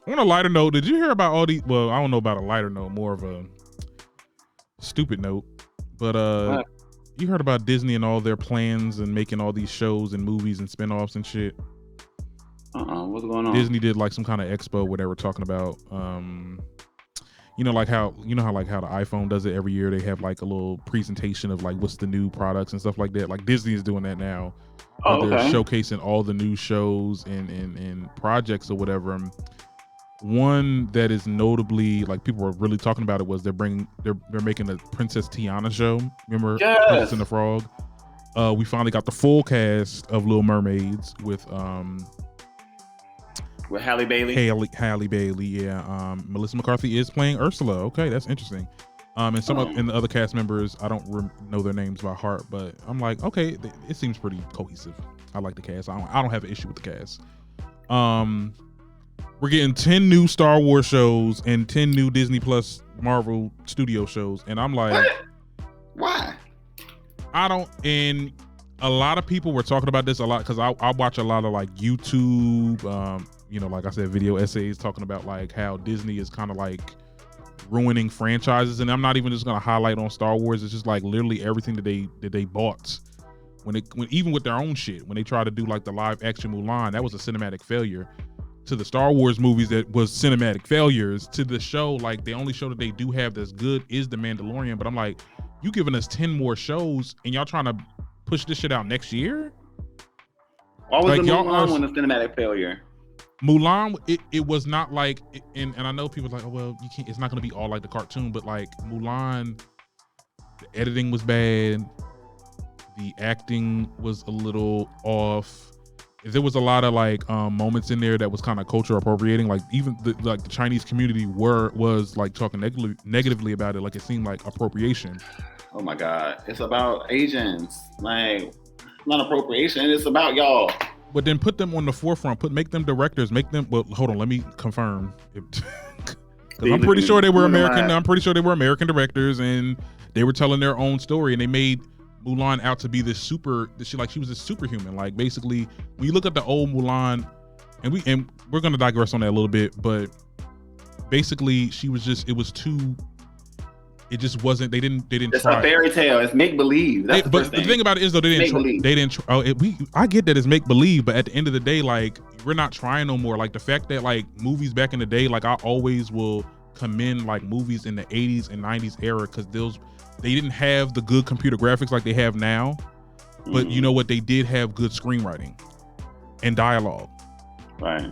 On a lighter note, did you hear about all these? Well, I don't know about a lighter note, more of a stupid note. But What? you heard about Disney and all their plans and making all these shows and movies and spinoffs and shit. What's going on? Disney did like some kind of expo where they were talking about, you know, like how the iPhone does it every year. They have like a little presentation of like what's the new products and stuff like that. Like Disney is doing that now. Where Oh, they're okay. showcasing all the new shows and projects or whatever. One that is notably like people were really talking about it was they're making a Princess Tiana show. Remember Yes. Princess and the Frog? We finally got the full cast of Little Mermaids with Halle Bailey. Halle Bailey, yeah. Melissa McCarthy is playing Ursula. Okay, that's interesting. And some and the other cast members, I don't know their names by heart, but I'm like, okay, it seems pretty cohesive. I like the cast. I don't have an issue with the cast. We're getting 10 new Star Wars shows and 10 new Disney Plus Marvel Studio shows, and I'm like, what? Why? I don't. And a lot of people were talking about this a lot because I watch a lot of like YouTube, you know, like I said, video essays talking about like how Disney is kind of like ruining franchises, and I'm not even just gonna highlight on Star Wars. It's just like literally everything that they bought when even with their own shit, when they try to do like the live action Mulan, that was a cinematic failure. To the Star Wars movies, that was cinematic failures. To the show, like the only show that they do have that's good is The Mandalorian. But I'm like, you giving us 10 more shows and y'all trying to push this shit out next year? Why was like, the Mulan one a cinematic failure? Mulan, it was not like, and I know people are like, oh well, you can't. It's not going to be all like the cartoon, but like Mulan, the editing was bad, the acting was a little off. There was a lot of like moments in there that was kind of culture appropriating. Like even the Chinese community was like talking negatively about it. Like it seemed like appropriation. Oh my God, it's about Asians. Like not appropriation. It's about y'all. But then put them on the forefront. Make them directors. Make them. Well, hold on. Let me confirm. Because I'm pretty sure they were American. I'm pretty sure they were American directors, and they were telling their own story, and they made Mulan out to be this she was a superhuman. Like basically, when you look at the old Mulan, and we're gonna digress on that a little bit, but basically she was just it just wasn't. They didn't. It's try. a fairy tale. It's make believe. But the thing about it is though, they didn't. I get that it's make believe, but at the end of the day, like we're not trying no more. Like the fact that like movies back in the day, like I always will commend like movies in the 80s and 90s era because they didn't have the good computer graphics like they have now, but you know what? They did have good screenwriting and dialogue. Right.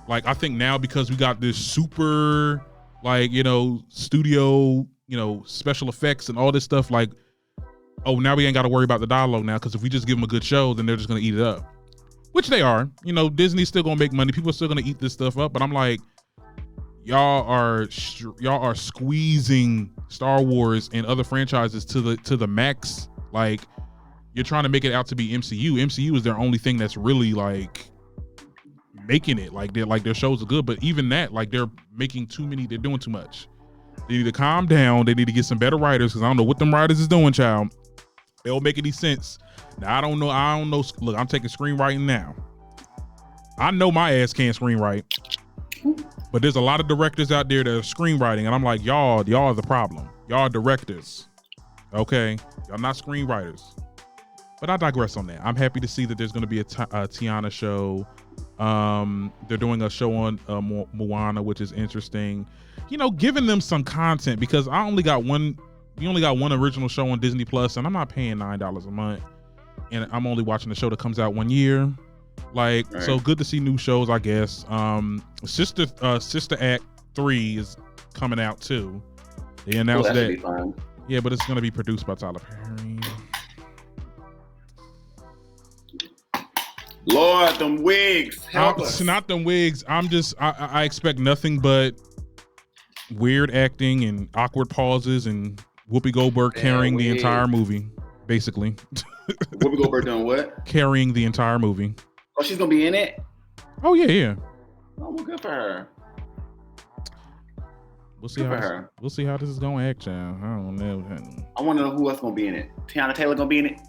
Like I think now because we got this super like, you know, studio, you know, special effects and all this stuff, like, oh, now we ain't got to worry about the dialogue now because if we just give them a good show, then they're just going to eat it up. Which they are. You know, Disney's still going to make money. People are still going to eat this stuff up. But I'm like, y'all are squeezing Star Wars and other franchises to the max. Like you're trying to make it out to be MCU. MCU is their only thing that's really like making it. Like their shows are good, but even that, like they're making too many. They're doing too much. They need to calm down. They need to get some better writers because I don't know what them writers is doing, child. They don't make any sense. Now I don't know. Look, I'm taking screenwriting now. I know my ass can't screenwrite. But there's a lot of directors out there that are screenwriting, and I'm like, y'all are the problem. Y'all are directors, okay? Y'all not screenwriters. But I digress on that. I'm happy to see that there's going to be a Tiana show. They're doing a show on Moana, which is interesting. You know, giving them some content because we only got one original show on Disney Plus, and I'm not paying $9 a month, and I'm only watching the show that comes out one year. Like, right. So good to see new shows, I guess. Sister Act 3 is coming out too. They announced that. Yeah, but it's gonna be produced by Tyler Perry. Lord, them wigs. Help us. Not them wigs. I expect nothing but weird acting and awkward pauses and Whoopi Goldberg carrying the entire movie, basically. Whoopi Goldberg doing what? Carrying the entire movie. Oh, she's gonna be in it? Oh yeah. Oh, well, good for her. We'll see how this is gonna act, child. I don't know. I want to know who else gonna be in it. Tiana Taylor gonna be in it?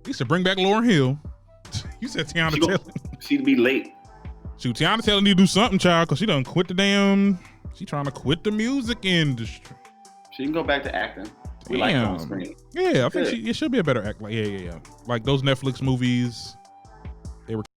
You said bring back Lauryn Hill. You said Tiana Taylor. She'd be late. Shoot, Tiana telling you to do something, child, because she done quit the damn. She trying to quit the music industry. She can go back to acting. We like her on screen. Yeah, I think it should be a better act. Like, yeah. Like those Netflix movies, they were